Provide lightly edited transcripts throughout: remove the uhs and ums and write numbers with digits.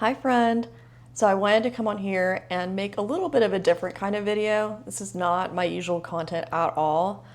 Hi friend. So I wanted to come on here and make a little bit of a different kind of video. This is not my usual content at all.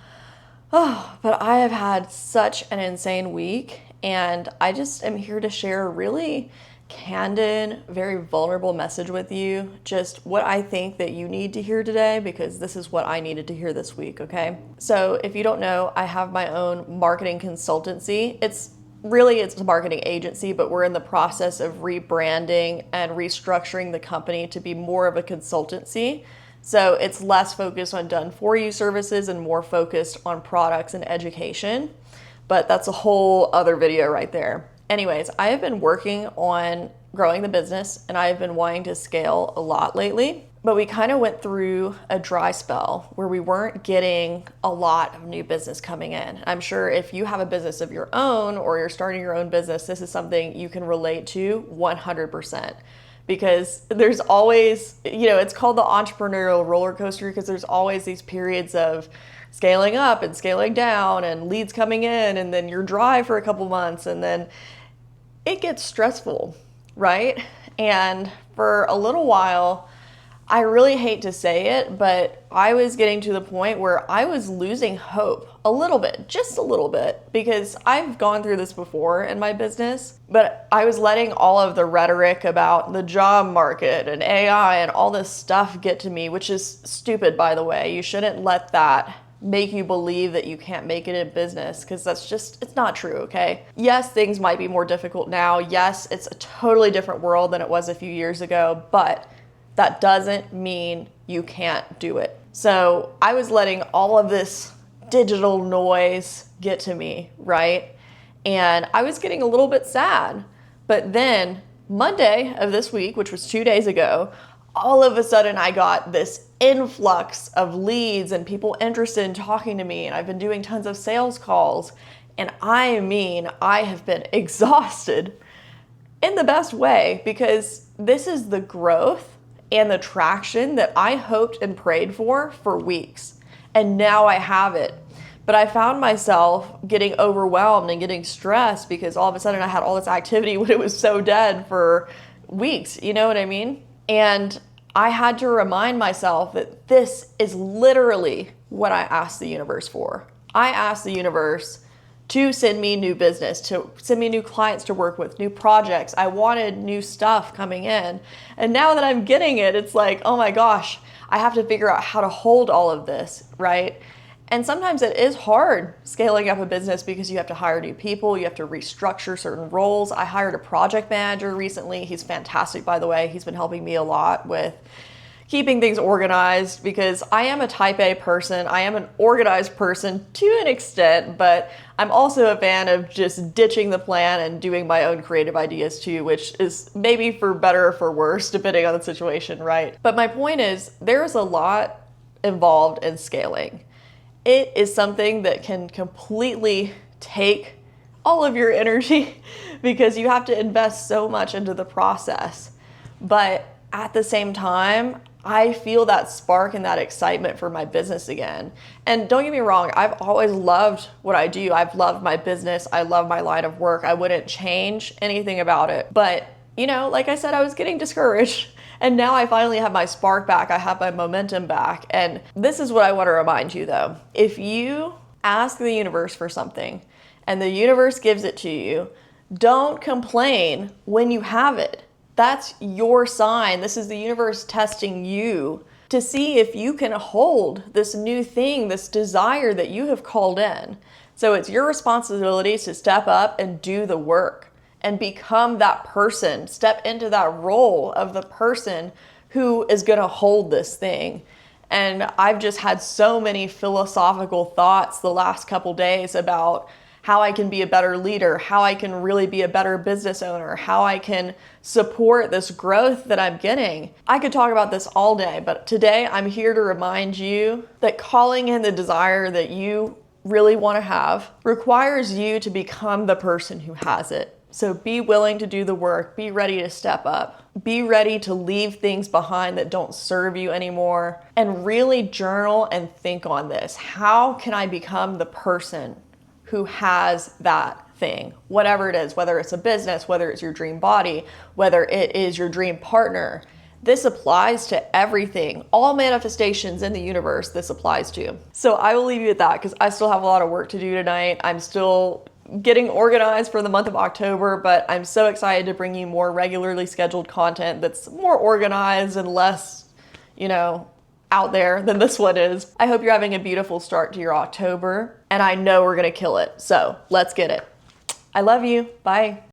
Oh, but I have had such an insane week and I just am here to share a really candid, very vulnerable message with you. Just what I think that you need to hear today because this is what I needed to hear this week, okay? So if you don't know, I have my own marketing consultancy. It's a marketing agency, but we're in the process of rebranding and restructuring the company to be more of a consultancy. So it's less focused on done for you services and more focused on products and education. But that's a whole other video right there. Anyways, I have been working on growing the business and I have been wanting to scale a lot lately. But we kind of went through a dry spell where we weren't getting a lot of new business coming in. I'm sure if you have a business of your own or you're starting your own business, this is something you can relate to 100%. Because there's always, it's called the entrepreneurial roller coaster because there's always these periods of scaling up and scaling down and leads coming in, and then you're dry for a couple months, and then it gets stressful, right? And for a little while, I really hate to say it, but I was getting to the point where I was losing hope a little bit, just a little bit, because I've gone through this before in my business, but I was letting all of the rhetoric about the job market and AI and all this stuff get to me, which is stupid, by the way. You shouldn't let that make you believe that you can't make it in business, because it's not true, okay? Yes, things might be more difficult now. Yes, it's a totally different world than it was a few years ago, but that doesn't mean you can't do it. So I was letting all of this digital noise get to me, right? And I was getting a little bit sad. But then Monday of this week, which was 2 days ago, all of a sudden I got this influx of leads and people interested in talking to me. And I've been doing tons of sales calls. And I have been exhausted in the best way, because this is the growth and the traction that I hoped and prayed for weeks. And now I have it. But I found myself getting overwhelmed and getting stressed because all of a sudden I had all this activity when it was so dead for weeks. You know what I mean? And I had to remind myself that this is literally what I asked the universe for. I asked the universe to send me new business, to send me new clients to work with, new projects. I wanted new stuff coming in. And now that I'm getting it, it's like, oh my gosh, I have to figure out how to hold all of this, right? And sometimes it is hard scaling up a business because you have to hire new people, you have to restructure certain roles. I hired a project manager recently. He's fantastic, by the way. He's been helping me a lot with keeping things organized, because I am a type A person. I am an organized person to an extent, but I'm also a fan of just ditching the plan and doing my own creative ideas too, which is maybe for better or for worse, depending on the situation, right? But my point is, there's a lot involved in scaling. It is something that can completely take all of your energy because you have to invest so much into the process. But at the same time, I feel that spark and that excitement for my business again. And don't get me wrong, I've always loved what I do. I've loved my business. I love my line of work. I wouldn't change anything about it. But, like I said, I was getting discouraged. And now I finally have my spark back. I have my momentum back. And this is what I want to remind you, though. If you ask the universe for something and the universe gives it to you, don't complain when you have it. That's your sign. This is the universe testing you to see if you can hold this new thing, this desire that you have called in. So it's your responsibility to step up and do the work and become that person. Step into that role of the person who is going to hold this thing. And I've just had so many philosophical thoughts the last couple days about how I can be a better leader, how I can really be a better business owner, how I can support this growth that I'm getting. I could talk about this all day, but today I'm here to remind you that calling in the desire that you really want to have requires you to become the person who has it. So be willing to do the work, be ready to step up, be ready to leave things behind that don't serve you anymore, and really journal and think on this. How can I become the person who has that thing, whatever it is, whether it's a business, whether it's your dream body, whether it is your dream partner. This applies to everything. All manifestations in the universe, this applies to. So I will leave you at that because I still have a lot of work to do tonight. I'm still getting organized for the month of October, but I'm so excited to bring you more regularly scheduled content that's more organized and less, out there than this one is. I hope you're having a beautiful start to your October, and I know we're gonna kill it. So let's get it. I love you. Bye.